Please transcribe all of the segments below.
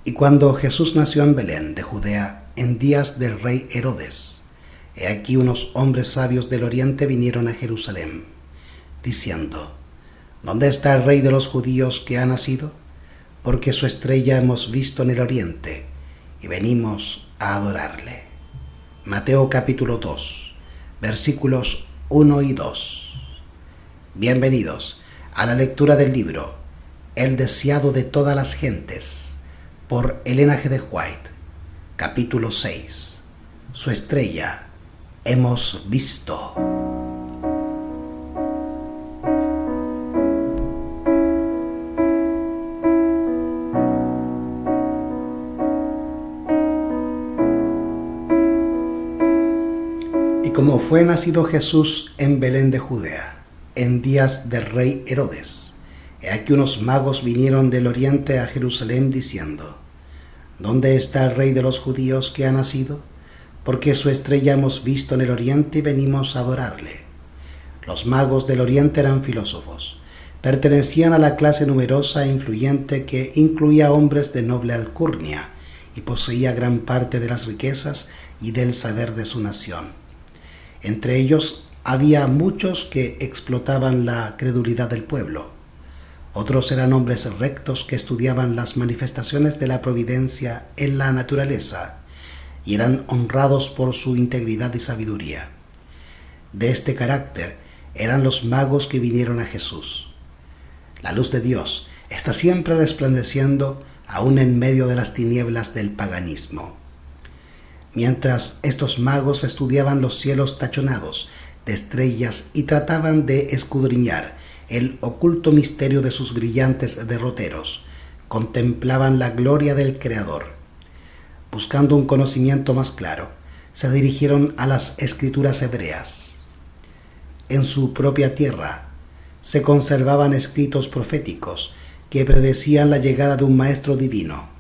Y cuando Jesús nació en Belén de Judea, en días del rey Herodes, he aquí unos hombres sabios del oriente vinieron a Jerusalén, diciendo: ¿Dónde está el rey de los judíos que ha nacido? Porque su estrella hemos visto en el oriente, y venimos a adorarle. Mateo capítulo 2, versículos 1 y 2. Bienvenidos a la lectura del libro El deseado de todas las gentes, por Elena G. de White, capítulo 6. Su estrella hemos visto. Y como fue nacido Jesús en Belén de Judea, en días del rey Herodes, he aquí unos magos vinieron del oriente a Jerusalén diciendo: ¿Dónde está el rey de los judíos que ha nacido? Porque su estrella hemos visto en el oriente y venimos a adorarle. Los magos del oriente eran filósofos. Pertenecían a la clase numerosa e influyente que incluía hombres de noble alcurnia y poseía gran parte de las riquezas y del saber de su nación. Entre ellos había muchos que explotaban la credulidad del pueblo. Otros eran hombres rectos que estudiaban las manifestaciones de la providencia en la naturaleza y eran honrados por su integridad y sabiduría. De este carácter eran los magos que vinieron a Jesús. La luz de Dios está siempre resplandeciendo aún en medio de las tinieblas del paganismo. Mientras estos magos estudiaban los cielos tachonados de estrellas y trataban de escudriñar el oculto misterio de sus brillantes derroteros, contemplaban la gloria del Creador. Buscando un conocimiento más claro, se dirigieron a las escrituras hebreas. En su propia tierra se conservaban escritos proféticos que predecían la llegada de un maestro divino.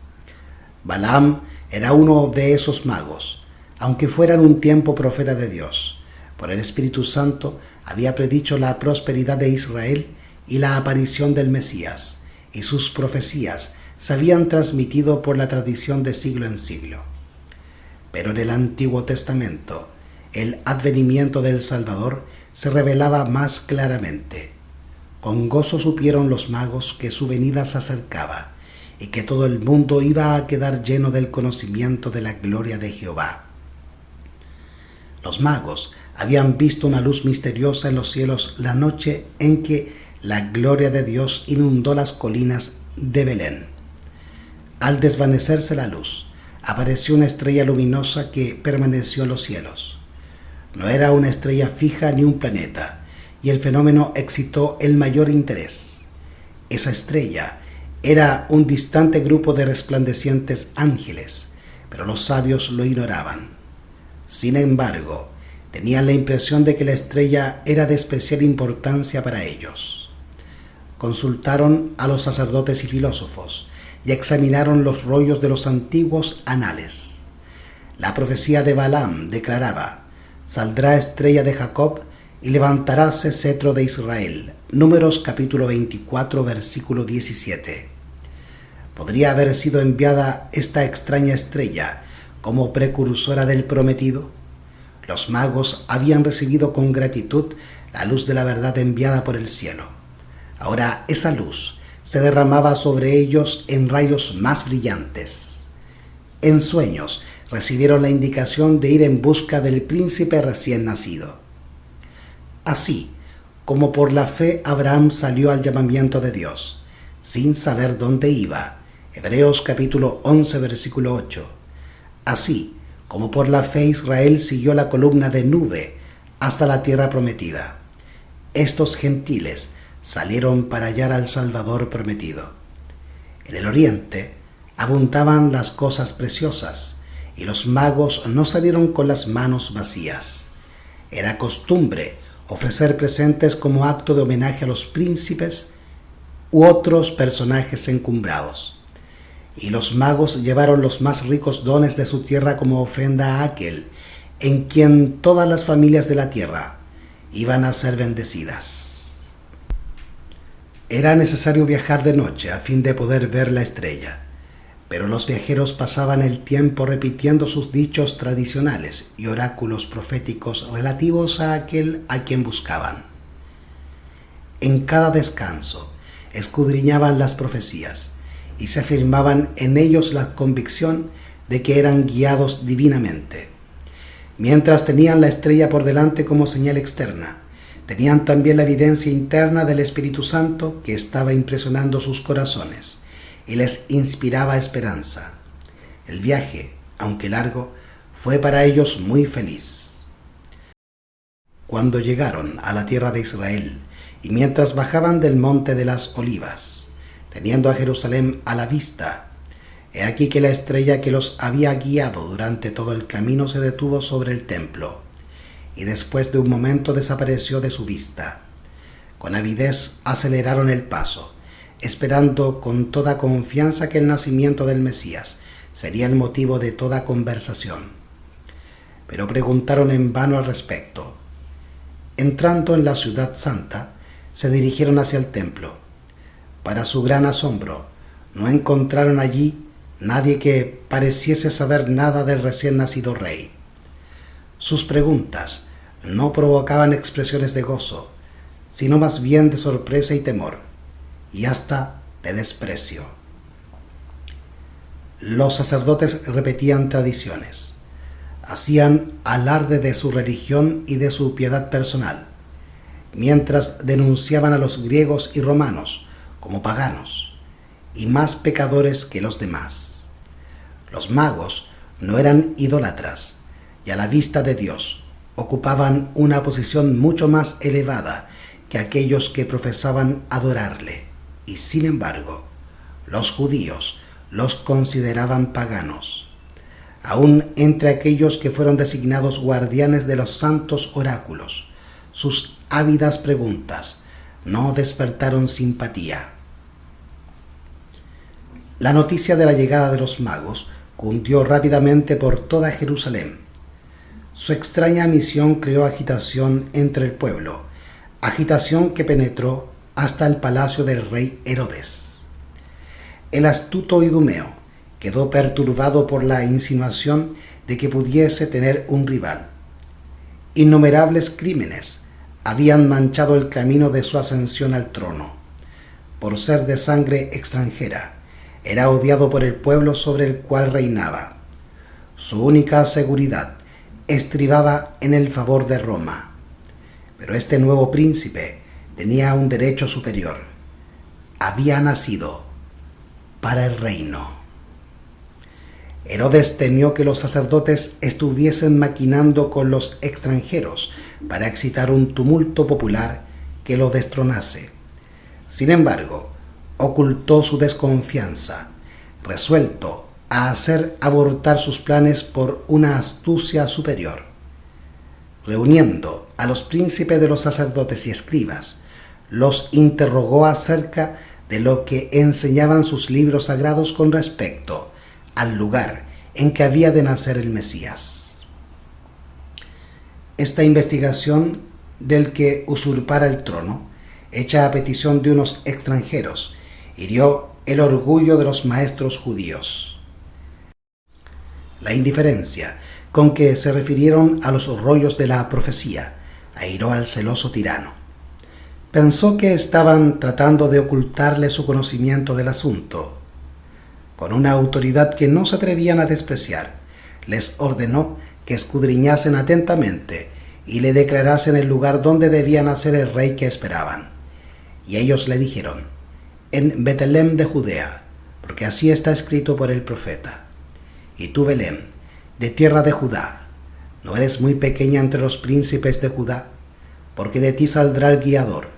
Balaam era uno de esos magos, aunque fuera en un tiempo profeta de Dios. Por el Espíritu Santo había predicho la prosperidad de Israel y la aparición del Mesías, y sus profecías se habían transmitido por la tradición de siglo en siglo. Pero en el Antiguo Testamento, el advenimiento del Salvador se revelaba más claramente. Con gozo supieron los magos que su venida se acercaba, y que todo el mundo iba a quedar lleno del conocimiento de la gloria de Jehová. Los magos habían visto una luz misteriosa en los cielos la noche en que la gloria de Dios inundó las colinas de Belén. Al desvanecerse la luz, apareció una estrella luminosa que permaneció en los cielos. No era una estrella fija ni un planeta, y el fenómeno excitó el mayor interés. Esa estrella era un distante grupo de resplandecientes ángeles, pero los sabios lo ignoraban. Sin embargo, tenían la impresión de que la estrella era de especial importancia para ellos. Consultaron a los sacerdotes y filósofos y examinaron los rollos de los antiguos anales. La profecía de Balaam declaraba: «Saldrá estrella de Jacob y levantaráse cetro de Israel». Números capítulo 24, versículo 17. ¿Podría haber sido enviada esta extraña estrella como precursora del prometido? Los magos habían recibido con gratitud la luz de la verdad enviada por el cielo. Ahora esa luz se derramaba sobre ellos en rayos más brillantes. En sueños recibieron la indicación de ir en busca del príncipe recién nacido. Así como por la fe Abraham salió al llamamiento de Dios, sin saber dónde iba. Hebreos capítulo 11, versículo 8. Así como por la fe Israel siguió la columna de nube hasta la tierra prometida. Estos gentiles salieron para hallar al Salvador prometido. En el oriente abundaban las cosas preciosas, y los magos no salieron con las manos vacías. Era costumbre ofrecer presentes como acto de homenaje a los príncipes u otros personajes encumbrados. Y los magos llevaron los más ricos dones de su tierra como ofrenda a aquel en quien todas las familias de la tierra iban a ser bendecidas. Era necesario viajar de noche a fin de poder ver la estrella, Pero los viajeros pasaban el tiempo repitiendo sus dichos tradicionales y oráculos proféticos relativos a aquel a quien buscaban. En cada descanso escudriñaban las profecías y se afirmaban en ellos la convicción de que eran guiados divinamente. Mientras tenían la estrella por delante como señal externa, tenían también la evidencia interna del Espíritu Santo que estaba impresionando sus corazones y les inspiraba esperanza. El viaje, aunque largo, fue para ellos muy feliz. Cuando llegaron a la tierra de Israel y mientras bajaban del monte de las Olivas, teniendo a Jerusalén a la vista, he aquí que la estrella que los había guiado durante todo el camino se detuvo sobre el templo, y después de un momento desapareció de su vista. Con avidez aceleraron el paso, esperando con toda confianza que el nacimiento del Mesías sería el motivo de toda conversación. Pero preguntaron en vano al respecto. Entrando en la ciudad santa, se dirigieron hacia el templo. Para su gran asombro, no encontraron allí nadie que pareciese saber nada del recién nacido rey. Sus preguntas no provocaban expresiones de gozo, sino más bien de sorpresa y temor, y hasta de desprecio. Los sacerdotes repetían tradiciones, hacían alarde de su religión y de su piedad personal, mientras denunciaban a los griegos y romanos como paganos y más pecadores que los demás. Los magos no eran idólatras y a la vista de Dios ocupaban una posición mucho más elevada que aquellos que profesaban adorarle. Y sin embargo, los judíos los consideraban paganos. Aún entre aquellos que fueron designados guardianes de los santos oráculos, sus ávidas preguntas no despertaron simpatía. La noticia de la llegada de los magos cundió rápidamente por toda Jerusalén. Su extraña misión creó agitación entre el pueblo, agitación que penetró hasta el palacio del rey Herodes. El astuto Idumeo quedó perturbado por la insinuación de que pudiese tener un rival. Innumerables crímenes habían manchado el camino de su ascensión al trono. Por ser de sangre extranjera, era odiado por el pueblo sobre el cual reinaba. Su única seguridad estribaba en el favor de Roma. Pero este nuevo príncipe tenía un derecho superior. Había nacido para el reino. Herodes temió que los sacerdotes estuviesen maquinando con los extranjeros para excitar un tumulto popular que lo destronase. Sin embargo, ocultó su desconfianza, resuelto a hacer abortar sus planes por una astucia superior. Reuniendo a los príncipes de los sacerdotes y escribas, los interrogó acerca de lo que enseñaban sus libros sagrados con respecto al lugar en que había de nacer el Mesías. Esta investigación del que usurpara el trono, hecha a petición de unos extranjeros, hirió el orgullo de los maestros judíos. La indiferencia con que se refirieron a los rollos de la profecía airó al celoso tirano. Pensó que estaban tratando de ocultarle su conocimiento del asunto. Con una autoridad que no se atrevían a despreciar, les ordenó que escudriñasen atentamente y le declarasen el lugar donde debía nacer el rey que esperaban. Y ellos le dijeron: en Betlem de Judea, porque así está escrito por el profeta. Y tú, Belén, de tierra de Judá, ¿no eres muy pequeña entre los príncipes de Judá? Porque de ti saldrá el guiador,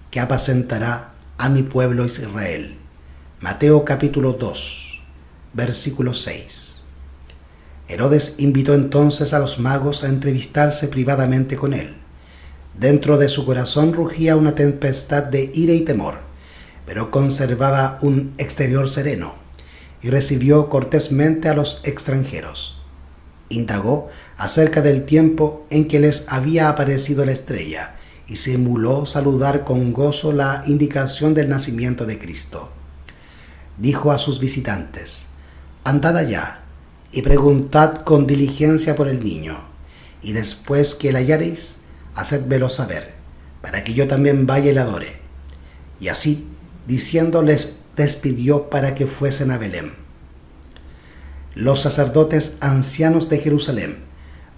que apacentará a mi pueblo Israel. Mateo capítulo 2, versículo 6. Herodes invitó entonces a los magos a entrevistarse privadamente con él. Dentro de su corazón rugía una tempestad de ira y temor, pero conservaba un exterior sereno y recibió cortésmente a los extranjeros. Indagó acerca del tiempo en que les había aparecido la estrella y simuló saludar con gozo la indicación del nacimiento de Cristo. Dijo a sus visitantes: andad allá y preguntad con diligencia por el niño, y después que le hallareis, hacedmelo saber, para que yo también vaya y le adore. Y así, diciendo, les despidió para que fuesen a Belén. Los sacerdotes ancianos de Jerusalén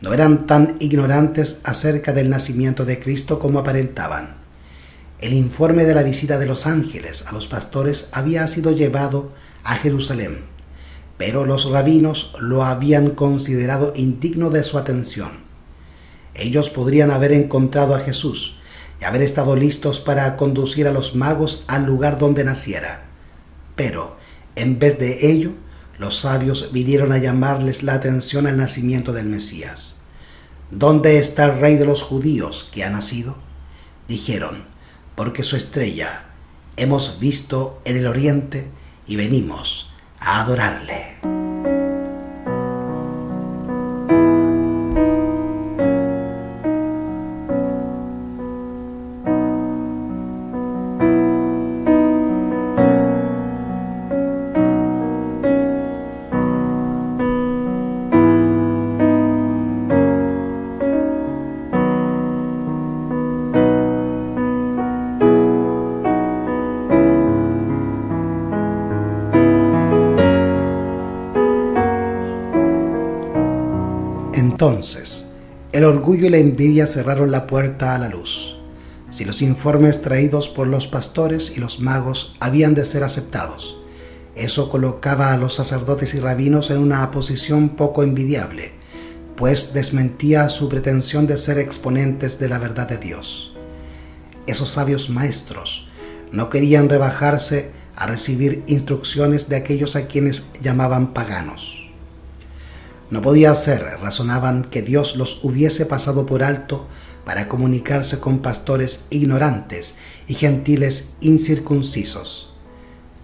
no eran tan ignorantes acerca del nacimiento de Cristo como aparentaban. El informe de la visita de los ángeles a los pastores había sido llevado a Jerusalén, pero los rabinos lo habían considerado indigno de su atención. Ellos podrían haber encontrado a Jesús y haber estado listos para conducir a los magos al lugar donde naciera. Pero, en vez de ello, los sabios vinieron a llamarles la atención al nacimiento del Mesías. ¿Dónde está el rey de los judíos que ha nacido? Dijeron, porque su estrella hemos visto en el oriente y venimos a adorarle. Entonces, el orgullo y la envidia cerraron la puerta a la luz. Si los informes traídos por los pastores y los magos habían de ser aceptados, eso colocaba a los sacerdotes y rabinos en una posición poco envidiable, pues desmentía su pretensión de ser exponentes de la verdad de Dios. Esos sabios maestros no querían rebajarse a recibir instrucciones de aquellos a quienes llamaban paganos. No podía ser, razonaban, que Dios los hubiese pasado por alto para comunicarse con pastores ignorantes y gentiles incircuncisos.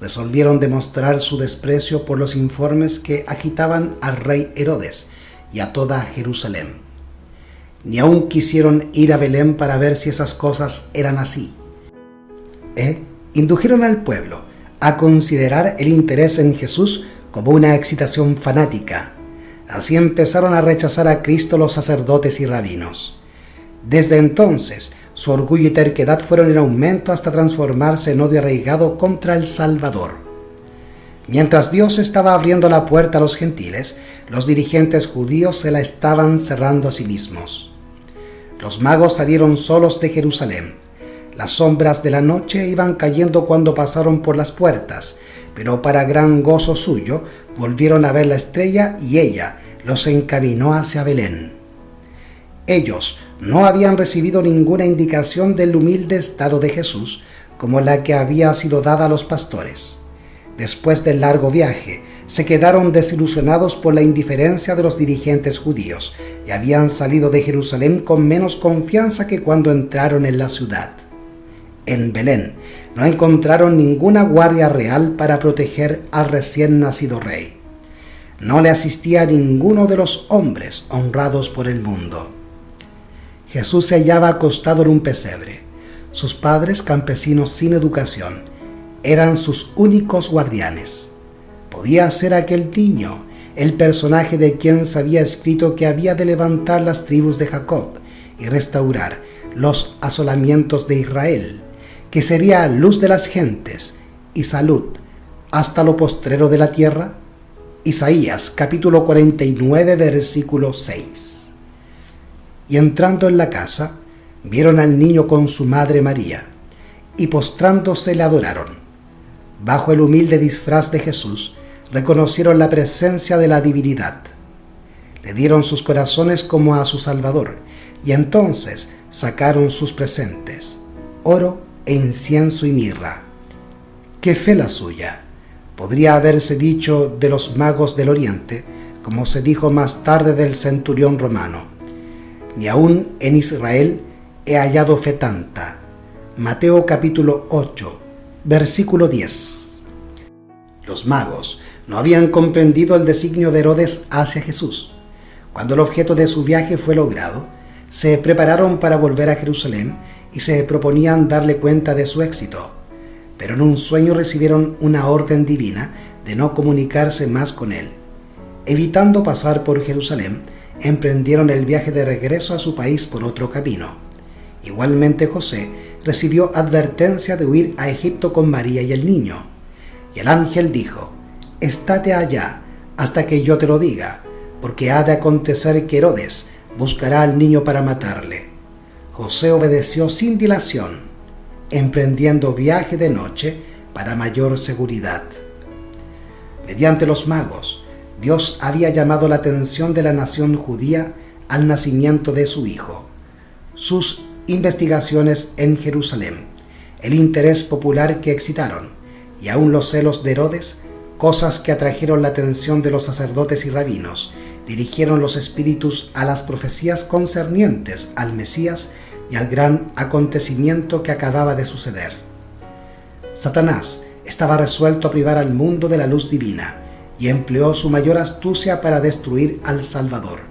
Resolvieron demostrar su desprecio por los informes que agitaban al rey Herodes y a toda Jerusalén. Ni aun quisieron ir a Belén para ver si esas cosas eran así. Indujeron al pueblo a considerar el interés en Jesús como una excitación fanática. Así empezaron a rechazar a Cristo los sacerdotes y rabinos. Desde entonces, su orgullo y terquedad fueron en aumento hasta transformarse en odio arraigado contra el Salvador. Mientras Dios estaba abriendo la puerta a los gentiles, los dirigentes judíos se la estaban cerrando a sí mismos. Los magos salieron solos de Jerusalén. Las sombras de la noche iban cayendo cuando pasaron por las puertas, pero para gran gozo suyo volvieron a ver la estrella y ella los encaminó hacia Belén. Ellos no habían recibido ninguna indicación del humilde estado de Jesús como la que había sido dada a los pastores. Después del largo viaje, se quedaron desilusionados por la indiferencia de los dirigentes judíos y habían salido de Jerusalén con menos confianza que cuando entraron en la ciudad. En Belén no encontraron ninguna guardia real para proteger al recién nacido rey. No le asistía a ninguno de los hombres honrados por el mundo. Jesús se hallaba acostado en un pesebre. Sus padres, campesinos sin educación, eran sus únicos guardianes. Podía ser aquel niño, el personaje de quien se había escrito que había de levantar las tribus de Jacob y restaurar los asolamientos de Israel, que sería luz de las gentes y salud hasta lo postrero de la tierra. Isaías capítulo 49 versículo 6. Y entrando en la casa, vieron al niño con su madre María, y postrándose le adoraron. Bajo el humilde disfraz de Jesús, reconocieron la presencia de la divinidad. Le dieron sus corazones como a su Salvador, y entonces sacaron sus presentes, oro e incienso y mirra. ¡Qué fe la suya! Podría haberse dicho de los magos del oriente, como se dijo más tarde del centurión romano. Ni aun en Israel he hallado fe tanta. Mateo capítulo 8, versículo 10. Los magos no habían comprendido el designio de Herodes hacia Jesús. Cuando el objeto de su viaje fue logrado, se prepararon para volver a Jerusalén y se proponían darle cuenta de su éxito. Pero en un sueño recibieron una orden divina de no comunicarse más con él. Evitando pasar por Jerusalén, emprendieron el viaje de regreso a su país por otro camino. Igualmente José recibió advertencia de huir a Egipto con María y el niño. Y el ángel dijo: «Estate allá hasta que yo te lo diga, porque ha de acontecer que Herodes buscará al niño para matarle». José obedeció sin dilación, emprendiendo viaje de noche para mayor seguridad. Mediante los magos, Dios había llamado la atención de la nación judía al nacimiento de su hijo. Sus investigaciones en Jerusalén, el interés popular que excitaron y aún los celos de Herodes, cosas que atrajeron la atención de los sacerdotes y rabinos, dirigieron los espíritus a las profecías concernientes al Mesías y al gran acontecimiento que acababa de suceder. Satanás estaba resuelto a privar al mundo de la luz divina y empleó su mayor astucia para destruir al Salvador.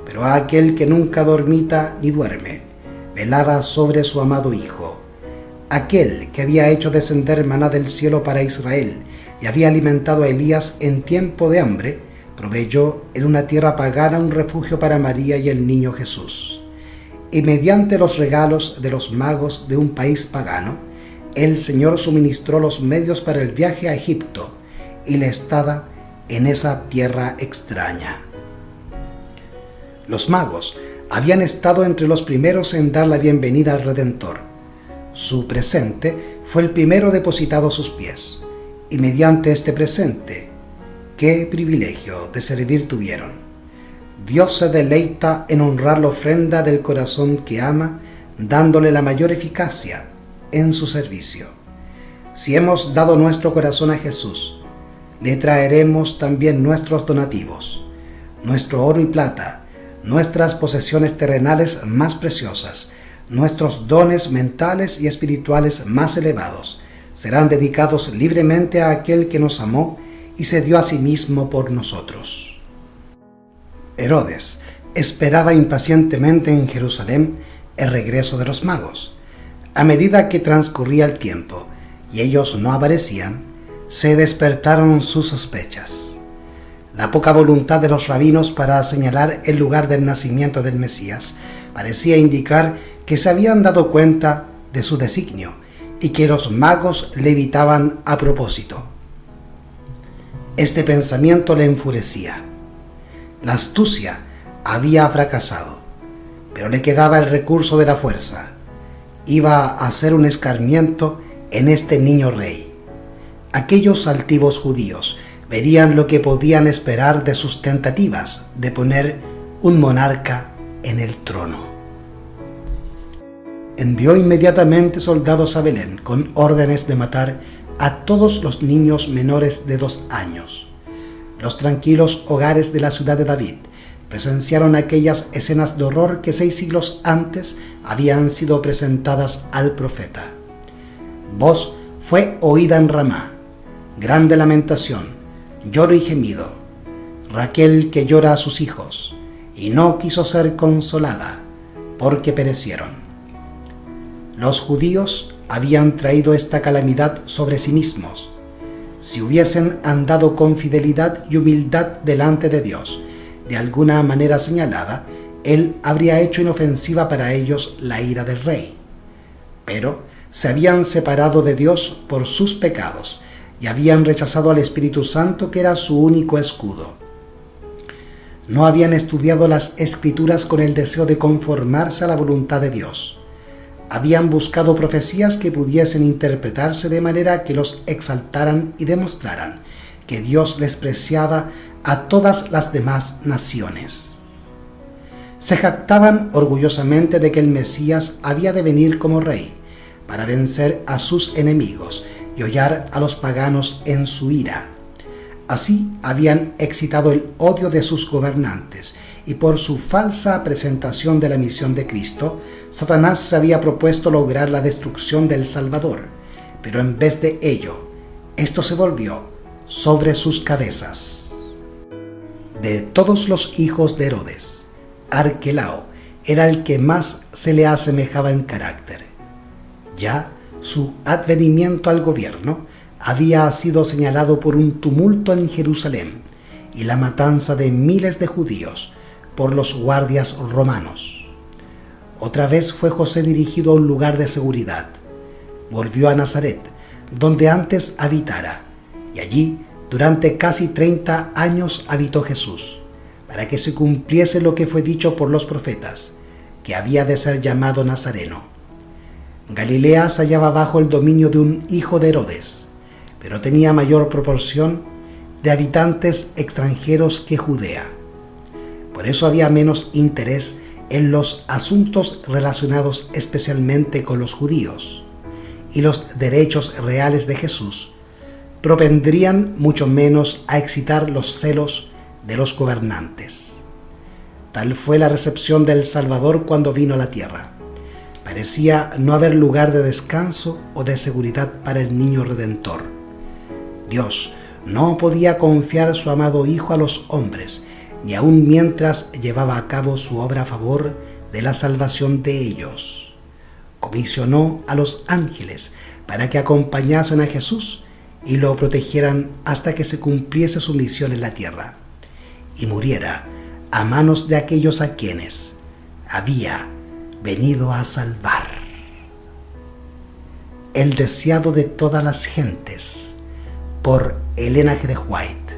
Pero a aquel que nunca dormita ni duerme, velaba sobre su amado Hijo, aquel que había hecho descender maná del cielo para Israel y había alimentado a Elías en tiempo de hambre, proveyó en una tierra pagana un refugio para María y el niño Jesús. Y mediante los regalos de los magos de un país pagano, el Señor suministró los medios para el viaje a Egipto y la estada en esa tierra extraña. Los magos habían estado entre los primeros en dar la bienvenida al Redentor. Su presente fue el primero depositado a sus pies, y mediante este presente, qué privilegio de servir tuvieron. Dios se deleita en honrar la ofrenda del corazón que ama, dándole la mayor eficacia en su servicio. Si hemos dado nuestro corazón a Jesús, le traeremos también nuestros donativos, nuestro oro y plata, nuestras posesiones terrenales más preciosas, nuestros dones mentales y espirituales más elevados, serán dedicados libremente a aquel que nos amó y se dio a sí mismo por nosotros. Herodes esperaba impacientemente en Jerusalén el regreso de los magos. A medida que transcurría el tiempo y ellos no aparecían, se despertaron sus sospechas. La poca voluntad de los rabinos para señalar el lugar del nacimiento del Mesías parecía indicar que se habían dado cuenta de su designio y que los magos le evitaban a propósito. Este pensamiento le enfurecía. La astucia había fracasado, pero le quedaba el recurso de la fuerza. Iba a hacer un escarmiento en este niño rey. Aquellos altivos judíos verían lo que podían esperar de sus tentativas de poner un monarca en el trono. Envió inmediatamente soldados a Belén con órdenes de matar a todos los niños menores de 2 años. Los tranquilos hogares de la ciudad de David presenciaron aquellas escenas de horror que 6 siglos antes habían sido presentadas al profeta. Voz fue oída en Ramá, grande lamentación, lloro y gemido. Raquel que llora a sus hijos, y no quiso ser consolada, porque perecieron. Los judíos habían traído esta calamidad sobre sí mismos. Si hubiesen andado con fidelidad y humildad delante de Dios, de alguna manera señalada, Él habría hecho inofensiva para ellos la ira del rey. Pero se habían separado de Dios por sus pecados y habían rechazado al Espíritu Santo, que era su único escudo. No habían estudiado las Escrituras con el deseo de conformarse a la voluntad de Dios. Habían buscado profecías que pudiesen interpretarse de manera que los exaltaran y demostraran que Dios despreciaba a todas las demás naciones. Se jactaban orgullosamente de que el Mesías había de venir como rey para vencer a sus enemigos y hollar a los paganos en su ira. Así habían excitado el odio de sus gobernantes, y por su falsa presentación de la misión de Cristo, Satanás se había propuesto lograr la destrucción del Salvador, pero en vez de ello, esto se volvió sobre sus cabezas. De todos los hijos de Herodes, Arquelao era el que más se le asemejaba en carácter. Ya su advenimiento al gobierno había sido señalado por un tumulto en Jerusalén y la matanza de miles de judíos por los guardias romanos. Otra vez fue José dirigido a un lugar de seguridad. Volvió a Nazaret, donde antes habitara, y allí durante casi 30 años habitó Jesús, para que se cumpliese lo que fue dicho por los profetas, que había de ser llamado Nazareno. Galilea se hallaba bajo el dominio de un hijo de Herodes, pero tenía mayor proporción de habitantes extranjeros que Judea. Por eso había menos interés en los asuntos relacionados especialmente con los judíos, y los derechos reales de Jesús propendrían mucho menos a excitar los celos de los gobernantes. Tal fue la recepción del Salvador cuando vino a la tierra. Parecía no haber lugar de descanso o de seguridad para el niño redentor. Dios no podía confiar su amado Hijo a los hombres, ni aun mientras llevaba a cabo su obra a favor de la salvación de ellos. Comisionó a los ángeles para que acompañasen a Jesús y lo protegieran hasta que se cumpliese su misión en la tierra y muriera a manos de aquellos a quienes había venido a salvar. El deseado de todas las gentes, por Elena G. de White.